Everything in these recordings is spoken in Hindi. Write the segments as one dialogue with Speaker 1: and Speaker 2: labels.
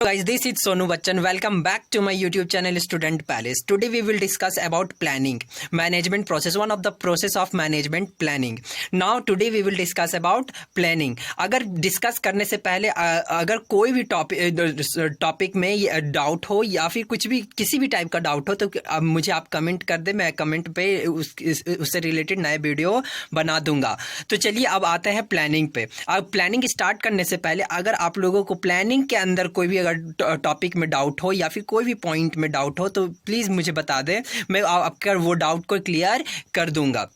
Speaker 1: Guys, this is Sonu Bachchan. Welcome back to my YouTube channel Student Palace. Today we will discuss about planning, management process, one of the process of management planning. Now today we will discuss about planning. अगर डिस्कस करने से पहले अगर कोई भी टॉपिक में डाउट हो या फिर कुछ भी किसी भी टाइप का डाउट हो तो मुझे आप कमेंट कर दे, मैं कमेंट पे उससे रिलेटेड नए वीडियो बना दूंगा। तो चलिए अब आते हैं प्लानिंग पे। अब प्लानिंग स्टार्ट करने से पहले अगर आप लोगों को प्लानिंग के अंदर कोई भी अगर टॉपिक में डाउट हो या फिर कोई भी पॉइंट में डाउट हो तो प्लीज़ मुझे बता दें, मैं आपका वो डाउट को क्लियर कर दूंगा।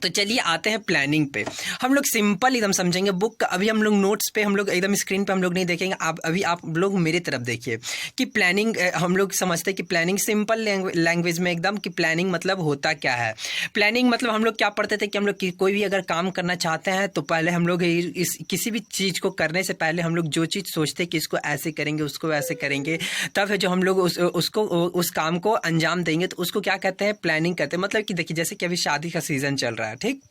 Speaker 1: तो चलिए आते हैं प्लानिंग पे। हम लोग सिंपल एकदम समझेंगे बुक का। अभी हम लोग नोट्स पे हम लोग एकदम स्क्रीन पे हम लोग नहीं देखेंगे। अभी आप लोग मेरी तरफ देखिए कि प्लानिंग हम लोग समझते हैं कि प्लानिंग सिंपल लैंग्वेज में एकदम कि प्लानिंग मतलब होता क्या है। प्लानिंग मतलब हम लोग क्या पढ़ते थे कि हम लोग कोई भी अगर काम करना चाहते हैं तो पहले हम लोग किसी भी चीज़ को करने से पहले हम लोग जो चीज़ सोचते हैं कि इसको ऐसे करेंगे उसको ऐसे करेंगे, तब है जो हम लोग उस काम को अंजाम देंगे तो उसको क्या कहते हैं, प्लानिंग कहते हैं। मतलब कि देखिए जैसे कि अभी शादी का सीज़न चल रहा है, ठीक।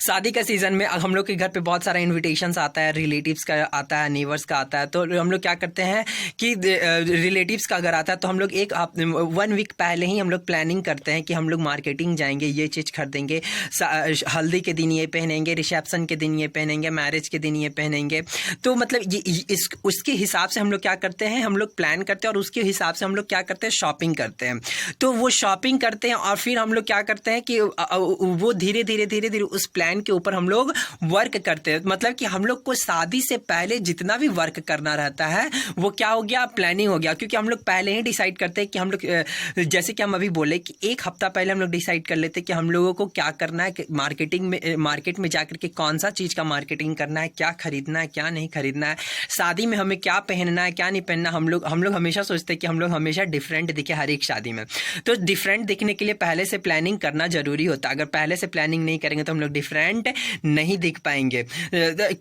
Speaker 1: शादी का सीज़न में हम लोग के घर पे बहुत सारा इनविटेशंस आता है, रिलेटिव्स का आता है, नेबर्स का आता है। तो हम लोग क्या करते हैं कि रिलेटिव्स का अगर आता है तो हम लोग 1 वीक पहले ही हम लोग प्लानिंग करते हैं कि हम लोग मार्केटिंग जाएंगे, ये चीज़ खरीदेंगे, हल्दी के दिन ये पहनेंगे, रिसेप्शन के दिन ये पहनेंगे, मैरिज के दिन ये पहनेंगे। तो मतलब उसके हिसाब से हम लोग क्या करते हैं, हम लोग प्लान करते हैं और उसके हिसाब से हम लोग क्या करते हैं, शॉपिंग करते हैं। तो वो शॉपिंग करते हैं और फिर हम लोग क्या करते हैं कि वो धीरे धीरे उस प्लान के ऊपर हम लोग वर्क करते हैं। मतलब कि हम लोग को शादी से पहले जितना भी वर्क करना रहता है वो क्या हो गया, प्लानिंग हो गया। क्योंकि हम लोग पहले ही डिसाइड करते हैं कि हम लोग जैसे कि हम अभी बोले कि 1 हफ्ता पहले हम लोग डिसाइड कर लेते हैं कि हम लोगों को क्या करना है, मार्केट में जाकर के कौन सा चीज़ का मार्केटिंग करना है, क्या खरीदना है, क्या नहीं खरीदना है, शादी में हमें क्या पहनना है, क्या नहीं पहनना। हम लोग हमेशा सोचते हैं कि हम लोग हमेशा डिफरेंट दिखे हर एक शादी में। तो डिफरेंट दिखने के लिए पहले से प्लानिंग करना जरूरी होता है। अगर पहले से प्लानिंग नहीं करेंगे तो हम लोग डिफरेंट नहीं दिख पाएंगे,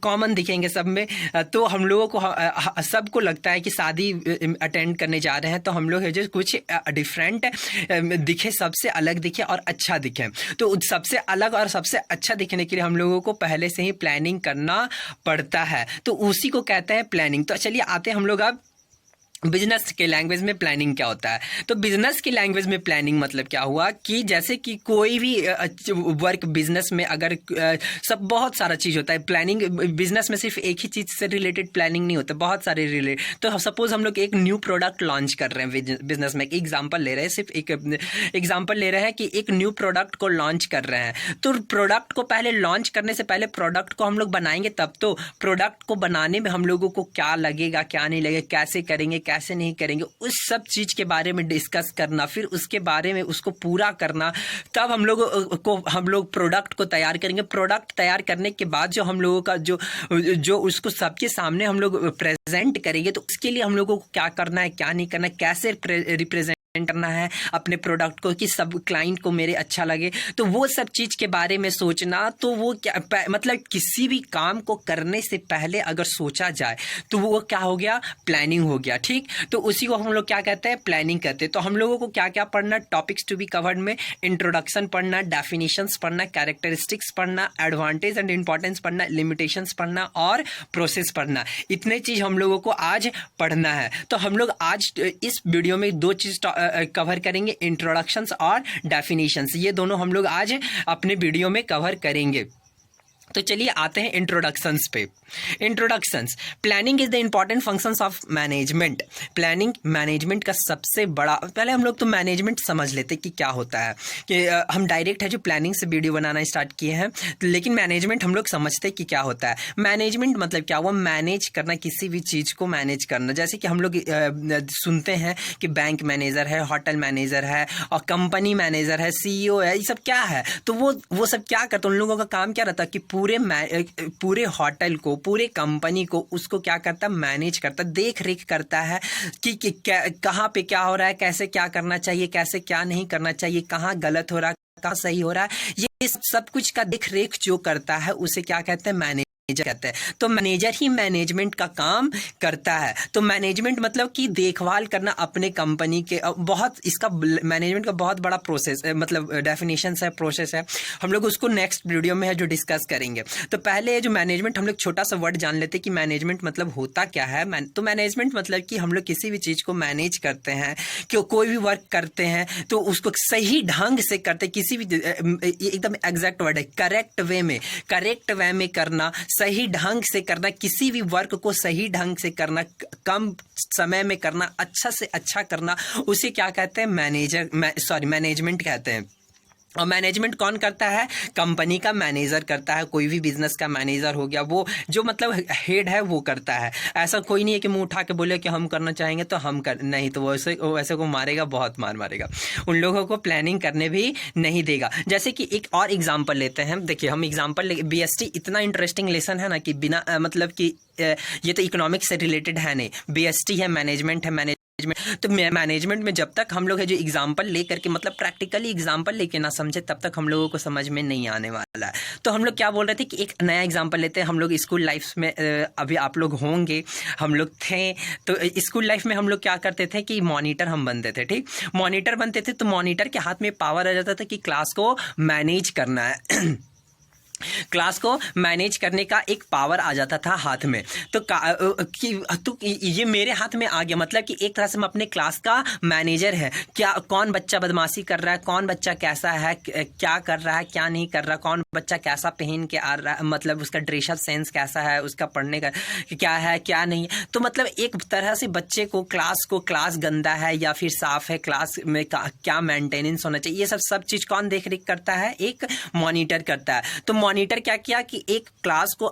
Speaker 1: कॉमन दिखेंगे सब में। तो हम लोगों को सबको लगता है कि शादी अटेंड करने जा रहे हैं तो हम लोग जो कुछ डिफरेंट दिखे, सबसे अलग दिखे और अच्छा दिखे। तो सबसे अलग और सबसे अच्छा दिखने के लिए हम लोगों को पहले से ही प्लानिंग करना पड़ता है। तो उसी को कहते हैं प्लानिंग। तो चलिए आते हैं हम लोग अब बिजनेस के लैंग्वेज में प्लानिंग क्या होता है। तो बिजनेस की लैंग्वेज में प्लानिंग मतलब क्या हुआ कि जैसे कि कोई भी वर्क बिजनेस में अगर सब बहुत सारा चीज़ होता है। प्लानिंग बिजनेस में सिर्फ एक ही चीज़ से रिलेटेड प्लानिंग नहीं होता, बहुत सारे रिलेटेड। तो सपोज हम लोग एक न्यू प्रोडक्ट लॉन्च कर रहे हैं बिजनेस में, एक एग्जाम्पल ले रहे हैं, सिर्फ एक एग्जाम्पल ले रहे हैं कि एक न्यू प्रोडक्ट को लॉन्च कर रहे हैं। तो प्रोडक्ट को पहले लॉन्च करने से पहले प्रोडक्ट को हम लोग बनाएंगे, तब तो प्रोडक्ट को बनाने में हम लोगों को क्या लगेगा, क्या नहीं लगेगा, कैसे करेंगे, कैसे नहीं करेंगे, उस सब चीज के बारे में डिस्कस करना, फिर उसके बारे में उसको पूरा करना। तब हम लोग प्रोडक्ट को तैयार करेंगे। प्रोडक्ट तैयार करने के बाद जो हम लोगों का जो उसको सबके सामने हम लोग प्रेजेंट करेंगे, तो उसके लिए हम लोगों को क्या करना है, क्या नहीं करना है, कैसे रिप्रेजेंट करना है अपने प्रोडक्ट को कि सब क्लाइंट को मेरे अच्छा लगे। तो वो सब चीज के बारे में सोचना, तो वो क्या मतलब किसी भी काम को करने से पहले अगर सोचा जाए तो वो क्या हो गया, प्लानिंग हो गया, ठीक। तो उसी को हम लोग क्या कहते हैं, प्लानिंग कहते हैं। तो हम लोगों को क्या क्या पढ़ना, टॉपिक्स टू बी कवर्ड में इंट्रोडक्शन पढ़ना, डेफिनेशंस पढ़ना, कैरेक्टरिस्टिक्स पढ़ना, एडवांटेज एंड इंपॉर्टेंस पढ़ना, लिमिटेशंस पढ़ना और प्रोसेस पढ़ना। इतने चीज हम लोगों को आज पढ़ना है। तो हम लोग आज इस वीडियो में 2 चीज कवर करेंगे, इंट्रोडक्शंस और डेफिनेशंस। ये दोनों हम लोग आज अपने वीडियो में कवर करेंगे। तो चलिए आते हैं इंट्रोडक्शंस पे। Introductions, planning is the important functions of management. Planning management का सबसे बड़ा, पहले हम लोग तो मैनेजमेंट समझ लेते कि क्या होता है। कि हम डायरेक्ट है जो प्लानिंग से वीडियो बनाना स्टार्ट किए हैं, लेकिन मैनेजमेंट हम लोग समझते कि क्या होता है। मैनेजमेंट मतलब क्या हुआ, मैनेज करना, किसी भी चीज़ को मैनेज करना। जैसे कि हम लोग सुनते हैं कि बैंक मैनेजर है, होटल मैनेजर है और कंपनी मैनेजर है, CEO है, ये सब क्या है। तो वो सब क्या करते हैं, उन लोगों का काम क्या रहता है कि पूरे होटल को, पूरे कंपनी को उसको क्या करता है, मैनेज करता है, देख रेख करता है कि कहाँ पे क्या हो रहा है, कैसे क्या करना चाहिए, कैसे क्या नहीं करना चाहिए, कहाँ गलत हो रहा है, कहाँ सही हो रहा है। ये सब कुछ का देख रेख जो करता है उसे क्या कहते हैं, मैनेज कहते हैं। तो मैनेजर ही मैनेजमेंट का काम करता है। तो मैनेजमेंट मतलब कि देखभाल करना अपने कंपनी के, बहुत इसका मैनेजमेंट का बहुत बड़ा प्रोसेस मतलब डेफिनेशन है, प्रोसेस है। हम लोग उसको नेक्स्ट वीडियो में है जो डिस्कस करेंगे। तो पहले ये जो मैनेजमेंट, हम लोग छोटा सा वर्ड जान लेते हैं कि मैनेजमेंट मतलब होता क्या है। तो मैनेजमेंट मतलब कि हम लोग किसी भी चीज़ को मैनेज करते हैं, कि कोई भी वर्क करते हैं तो उसको सही ढंग से करते, किसी भी एकदम एग्जैक्ट वर्ड है, करेक्ट वे में करना, सही ढंग से करना, किसी भी वर्क को सही ढंग से करना, कम समय में करना, अच्छा से अच्छा करना, उसे क्या कहते हैं? मैनेजमेंट कहते हैं। और मैनेजमेंट कौन करता है? कंपनी का मैनेजर करता है। कोई भी बिजनेस का मैनेजर हो गया, वो जो मतलब हेड है वो करता है। ऐसा कोई नहीं है कि मुंह उठा के बोले कि हम करना चाहेंगे तो हम कर, नहीं तो वैसे को मारेगा, बहुत मारेगा। उन लोगों को प्लानिंग करने भी नहीं देगा। जैसे कि एक और एग्जाम्पल लेते हैं। देखिए हम एग्जाम्पल BST इतना इंटरेस्टिंग लेसन है ना कि बिना मतलब कि ये तो इकोनॉमिक्स से रिलेटेड है नहीं, BST है, मैनेजमेंट है। तो मैनेजमेंट में जब तक हम लोग है जो एग्जाम्पल लेकर के, मतलब प्रैक्टिकली एग्जाम्पल लेके ना समझे, तब तक हम लोगों को समझ में नहीं आने वाला है। तो हम लोग क्या बोल रहे थे कि एक नया एग्जाम्पल लेते हैं। हम लोग स्कूल लाइफ में, अभी आप लोग होंगे, हम लोग थे, तो स्कूल लाइफ में हम लोग क्या करते थे कि मॉनिटर हम बनते थे। ठीक, मॉनिटर बनते थे तो मॉनिटर के हाथ में पावर आ जाता था कि क्लास को मैनेज करना है। क्लास को मैनेज करने का एक पावर आ जाता था हाथ में। तो ये मेरे हाथ में आ गया, मतलब कि एक तरह से मैं अपने क्लास का मैनेजर है। क्या कौन बच्चा बदमाशी कर रहा है, कौन बच्चा कैसा है, क्या कर रहा है, क्या नहीं कर रहा, कौन बच्चा कैसा पहन के आ रहा है, मतलब उसका ड्रेसअप सेंस कैसा है, उसका पढ़ने का क्या है, क्या नहीं। तो मतलब एक तरह से बच्चे को क्लास गंदा है या फिर साफ है, क्लास में क्या मेंटेनेंस होना चाहिए, ये सब चीज कौन देख रेख करता है? एक मॉनिटर करता है। तो मॉनिटर क्या किया कि एक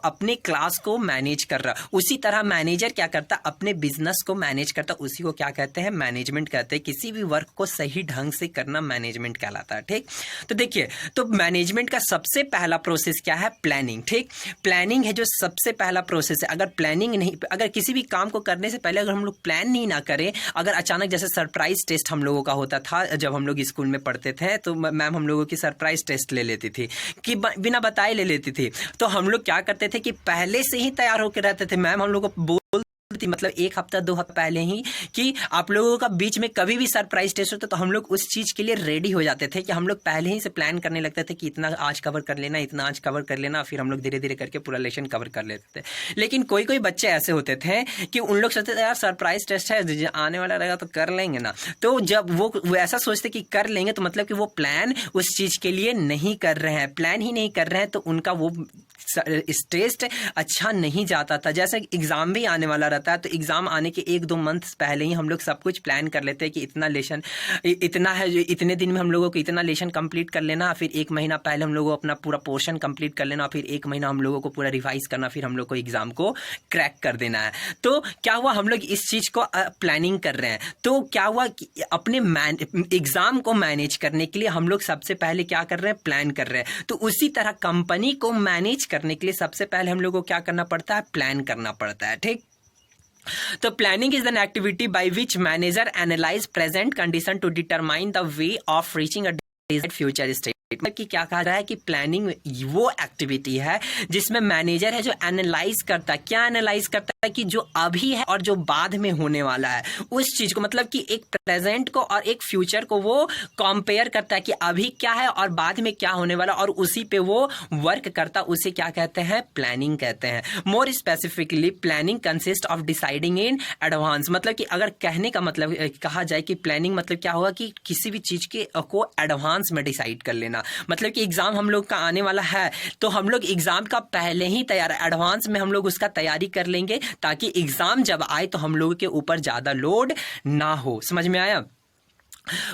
Speaker 1: अपने क्लास को मैनेज कर रहा। उसी तरह मैनेजर क्या करता? अपने बिजनेस को मैनेज करता। उसी को क्या कहते हैं? मैनेजमेंट कहते हैं। किसी भी वर्क को सही ढंग से करना मैनेजमेंट कहलाता है। ठीक, तो देखिए, तो मैनेजमेंट का सबसे पहला प्रोसेस क्या है? प्लानिंग। ठीक, प्लानिंग है जो सबसे पहला प्रोसेस है। अगर किसी भी काम को करने से पहले अगर हम लोग प्लान नहीं ना करें, अगर अचानक, जैसे सरप्राइज टेस्ट हम लोगों का होता था जब हम लोग स्कूल में पढ़ते थे, तो मैम हम लोगों की सरप्राइज टेस्ट ले लेती थी कि बिना बताए ले लेती थी। तो हम लोग क्या करते थे कि पहले से ही तैयार होकर रहते थे। मैम हम लोग को बोल थी, मतलब 1 हफ्ता 2 हफ्ता पहले ही, कि आप लोगों का बीच में कभी भी सरप्राइज टेस्ट होता तो हम लोग उस चीज के लिए रेडी हो जाते थे कि हम लोग पहले ही से प्लान करने लगते थे कि इतना आज कवर कर लेना, इतना आज कवर कर लेना, फिर हम लोग धीरे धीरे करके पूरा लेसन कवर कर लेते थे। लेकिन कोई बच्चे ऐसे होते थे कि उन लोग सोचते थे यार सरप्राइज टेस्ट है, आने वाला रहेगा तो कर लेंगे ना। तो जब वो ऐसा सोचते कि कर लेंगे, तो मतलब कि वो प्लान उस चीज के लिए नहीं कर रहे हैं, प्लान ही नहीं कर रहे हैं, तो उनका वो टेस्ट अच्छा नहीं जाता था। जैसे एग्जाम भी आने वाला रहता है, तो एग्जाम आने के 1-2 मंथ पहले ही हम लोग सब कुछ प्लान कर लेते हैं कि इतना लेसन, इतना है, इतने दिन में हम लोगों को इतना लेसन कंप्लीट कर लेना, फिर 1 महीना पहले हम लोगों को अपना पूरा पोर्शन कंप्लीट कर लेना, फिर 1 महीना हम लोगों को पूरा रिवाइज करना, फिर हम लोग को एग्जाम को क्रैक कर देना है। तो क्या हुआ, हम लोग इस चीज को प्लानिंग कर रहे हैं। तो क्या हुआ कि अपने एग्जाम को मैनेज करने के लिए हम लोग सबसे पहले क्या कर रहे हैं? प्लान कर रहे हैं। तो उसी तरह कंपनी को मैनेज करने के लिए सबसे पहले हम लोगों को क्या करना पड़ता है? प्लान करना पड़ता है। ठीक, तो planning is an activity by which manager analyse present condition to determine the way of reaching a desired future state. कि क्या कहा रहा है कि प्लानिंग वो एक्टिविटी है जिसमें मैनेजर है जो एनालाइज करता है। क्या एनालाइज करता है? कि जो अभी है और जो बाद में होने वाला है उस चीज को, मतलब कि एक प्रेजेंट को और एक फ्यूचर को वो कंपेयर करता है कि अभी क्या है और बाद में क्या होने वाला, और उसी पे वो वर्क करता। उसे क्या कहते हैं? प्लानिंग कहते हैं। More specifically planning consist of deciding in advance. मतलब कि अगर कहने का मतलब कहा जाए कि प्लानिंग मतलब क्या होगा कि किसी भी चीज के को एडवांस में डिसाइड कर लेना। मतलब कि एग्जाम हम लोग का आने वाला है, तो हम लोग एग्जाम का पहले ही तैयार, एडवांस में हम लोग उसका तैयारी कर लेंगे, ताकि एग्जाम जब आए तो हम लोगों के ऊपर ज्यादा लोड ना हो। समझ में आया?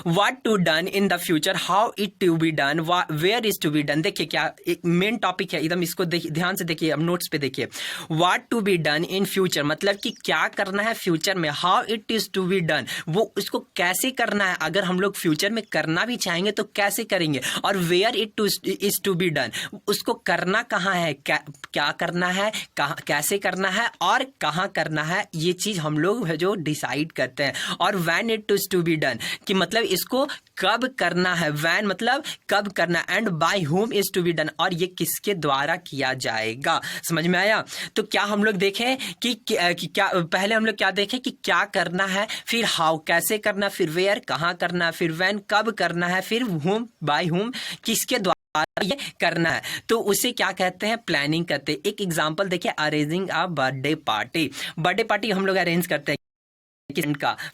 Speaker 1: What to done in the future, how it to be done, where is to be done। देखिए क्या एक मेन टॉपिक है, एकदम इसको ध्यान से देखिए, अब नोट्स पे देखिए। What to be done in future मतलब कि क्या करना है फ्यूचर में। How it is to be done, वो उसको कैसे करना है, अगर हम लोग फ्यूचर में करना भी चाहेंगे तो कैसे करेंगे। और where it is to be done, उसको करना कहाँ है, क्या करना है, कैसे करना है और कहाँ करना है, ये चीज हम लोग जो डिसाइड करते हैं। और when it is to be done कि मतलब इसको कब करना है, व्हेन मतलब कब करना, and by whom is to be done, और ये किसके द्वारा किया जाएगा। समझ में आया? तो क्या हम लोग देखें कि क्या पहले हम लोग क्या देखें कि क्या करना है, फिर हाउ कैसे करना, फिर वेयर कहाँ करना, फिर व्हेन कब करना है, फिर whom बाय whom किसके द्वारा ये करना है, तो उसे क्या कहते हैं, प्लानिंग करते हैं। एक एग्जांपल देखिए, arranging a birthday party. Birthday party हम लोग अरेंज करते हैं,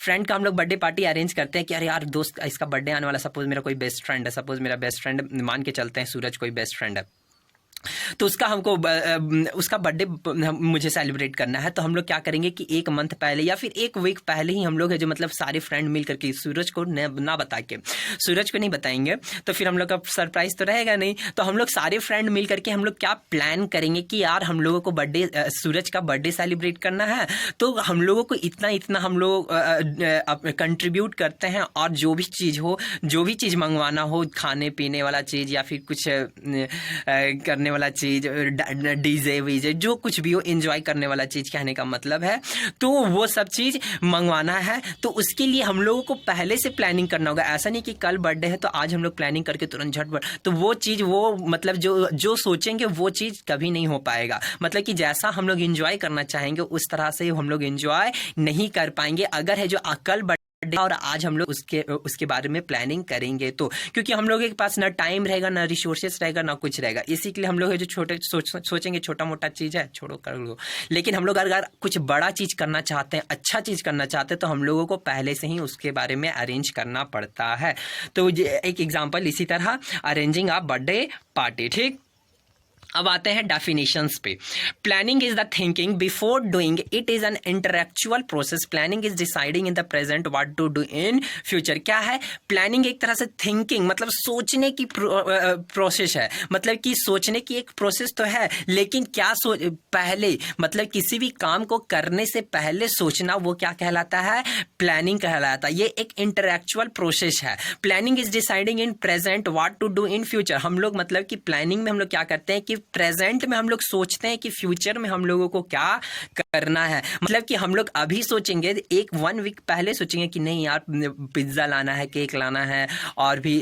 Speaker 1: फ्रेंड का हम लोग बर्थडे पार्टी अरेंज करते हैं कि अरे यार दोस्त इसका बर्थडे आने वाला, सपोज मेरा कोई बेस्ट फ्रेंड है, सपोज मेरा बेस्ट फ्रेंड मान के चलते हैं सूरज कोई बेस्ट फ्रेंड है, तो उसका हमको उसका बर्थडे मुझे सेलिब्रेट करना है। तो हम लोग क्या करेंगे कि एक मंथ पहले या फिर एक वीक पहले ही हम लोग है जो मतलब सारे फ्रेंड मिल करके, सूरज को ना बता के, सूरज को नहीं बताएंगे तो फिर हम लोग का सरप्राइज तो रहेगा नहीं। तो हम लोग सारे फ्रेंड मिल करके हम लोग क्या प्लान करेंगे कि यार हम लोगों को बर्थडे सूरज का बर्थडे सेलिब्रेट करना है, तो हम लोगों को इतना इतना हम लोग कंट्रीब्यूट करते हैं, और जो भी चीज़ हो, जो भी चीज़ मंगवाना हो, खाने पीने वाला चीज़ या फिर कुछ करने वाला चीज, डीजे वीजे जो कुछ भी हो, एंजॉय करने वाला चीज कहने का मतलब है, तो वो सब चीज मंगवाना है। तो उसके लिए हम लोगों को पहले से प्लानिंग करना होगा। ऐसा नहीं कि कल बर्थडे है तो आज हम लोग प्लानिंग करके तुरंत झटपट, तो वो चीज वो मतलब जो सोचेंगे वो चीज कभी नहीं हो पाएगा। मतलब कि जैसा हम लोग एंजॉय करना चाहेंगे उस तरह से हम लोग एंजॉय नहीं कर पाएंगे, अगर है जो कल और आज हम लोग उसके बारे में प्लानिंग करेंगे तो, क्योंकि हम लोगों के पास ना टाइम रहेगा, ना रिसोर्सेस रहेगा, ना कुछ रहेगा। इसी के लिए हम लोग जो छोटे सोचेंगे छोटा मोटा चीज़ है छोड़ो कर लो, लेकिन हम लोग अगर कुछ बड़ा चीज़ करना चाहते हैं, अच्छा चीज़ करना चाहते हैं, तो हम लोगों को पहले से ही उसके बारे में अरेंज करना पड़ता है। तो एक एग्जाम्पल इसी तरह, अरेंजिंग अ बर्थडे पार्टी। ठीक, अब आते हैं डेफिनेशंस पे। Planning is the thinking before doing, it is an intellectual process. Planning is deciding in the present what to do in future. क्या है प्लानिंग? एक तरह से थिंकिंग मतलब सोचने की प्रोसेस है, मतलब कि सोचने की एक प्रोसेस तो है, लेकिन क्या पहले मतलब किसी भी काम को करने से पहले सोचना, वो क्या कहलाता है? प्लानिंग कहलाता है। ये एक इंटेलेक्चुअल प्रोसेस है। Planning is deciding in present what to do in future. हम लोग मतलब कि प्लानिंग में हम लोग क्या करते हैं कि प्रेजेंट में हम लोग सोचते हैं कि फ्यूचर में हम लोगों को क्या करना है। मतलब कि हम लोग अभी सोचेंगे, एक 1 वीक पहले सोचेंगे कि नहीं यार पिज्जा लाना है, केक लाना है, और भी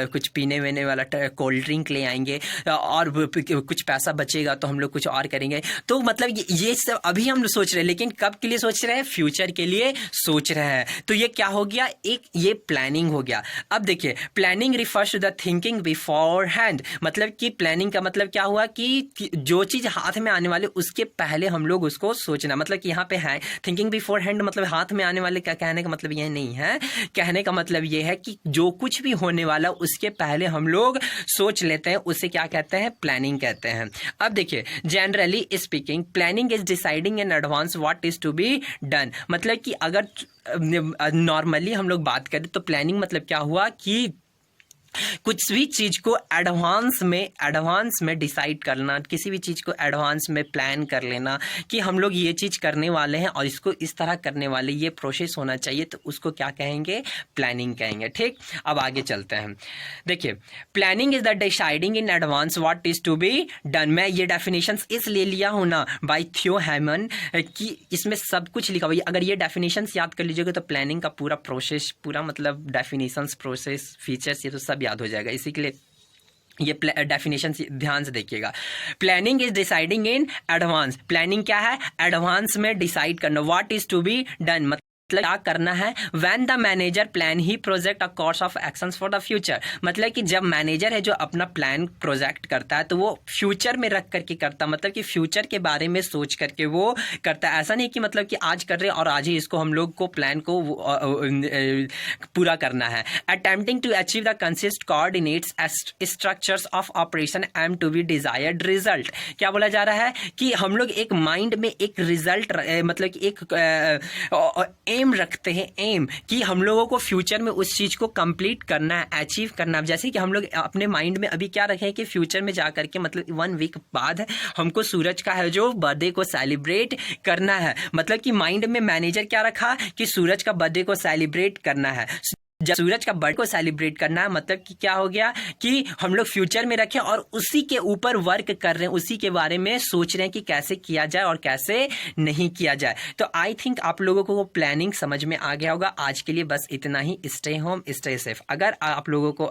Speaker 1: कुछ पीने वीने वाला कोल्ड ड्रिंक ले आएंगे, और कुछ पैसा बचेगा तो हम लोग कुछ और करेंगे। तो मतलब ये सब अभी हम सोच रहे हैं, लेकिन कब के लिए सोच रहे हैं? फ्यूचर के लिए सोच रहे हैं। तो ये क्या हो गया? एक ये प्लानिंग हो गया। अब देखिए, planning refers to the thinking beforehand. मतलब कि प्लानिंग का मतलब क्या हुआ कि जो चीज हाथ में आने वाले उसके पहले हम लोग उसको सोचना। मतलब कि यहाँ पे है थिंकिंग बिफोर हैंड, मतलब हाथ में आने वाले का कहने का मतलब ये नहीं है। कहने का मतलब ये है कि जो कुछ भी होने वाला उसके पहले हम लोग सोच लेते हैं, उसे क्या कहते हैं? प्लानिंग कहते हैं। अब देखिए, generally speaking planning is deciding in advance what is to be done. मतलब कि अगर नॉर्मली हम लोग बात करें तो प्लानिंग मतलब क्या हुआ कि कुछ भी चीज को एडवांस में डिसाइड करना, किसी भी चीज को एडवांस में प्लान कर लेना कि हम लोग ये चीज करने वाले हैं और इसको इस तरह करने वाले, ये प्रोसेस होना चाहिए, तो उसको क्या कहेंगे? प्लानिंग कहेंगे। ठीक, अब आगे चलते हैं। देखिए, planning is the deciding in advance what is to be done. मैं ये डेफिनेशंस इसलिए लिया हूं ना बाय थियो हैमन कि इसमें सब कुछ लिखा हुआ है। अगर ये डेफिनेशंस याद कर लीजिएगा तो प्लानिंग का पूरा प्रोसेस, पूरा मतलब डेफिनेशंस, प्रोसेस, फीचर्स, ये तो सब याद हो जाएगा। इसी के लिए ये डेफिनेशन ध्यान से देखिएगा। Planning is deciding in advance. Planning क्या है? एडवांस में डिसाइड करना। What is to be done मतलब क्या करना है? When the manager plan he project a course of actions for the future. मतलब कि जब मैनेजर है जो अपना प्लान प्रोजेक्ट करता है तो वो फ्यूचर में रख करके करता, मतलब कि फ्यूचर के बारे में सोच करके वो करता है। ऐसा नहीं कि मतलब कि आज कर रहे हैं और आज ही इसको हम लोग को प्लान को पूरा करना है। Attempting to achieve the consist coordinates structures of operation aim to be desired result. क्या बोला जा रहा है कि हम लोग एक माइंड में एक रिजल्ट मतलब कि एक एम रखते हैं, एम कि हम लोगों को फ्यूचर में उस चीज को कंप्लीट करना है, अचीव करना है। जैसे कि हम लोग अपने माइंड में अभी क्या रखें कि फ्यूचर में जाकर के मतलब 1 वीक बाद हमको सूरज का है जो बर्थडे को सेलिब्रेट करना है। मतलब कि माइंड में मैनेजर क्या रखा कि सूरज का बर्थडे को सेलिब्रेट करना है। जब सूरज का बर्थडे को सेलिब्रेट करना है, मतलब कि क्या हो गया कि हम लोग फ्यूचर में रखें और उसी के ऊपर वर्क कर रहे हैं, उसी के बारे में सोच रहे हैं कि कैसे किया जाए और कैसे नहीं किया जाए। तो आई थिंक आप लोगों को वो प्लानिंग समझ में आ गया होगा। आज के लिए बस इतना ही। Stay home, stay safe. अगर आप लोगों को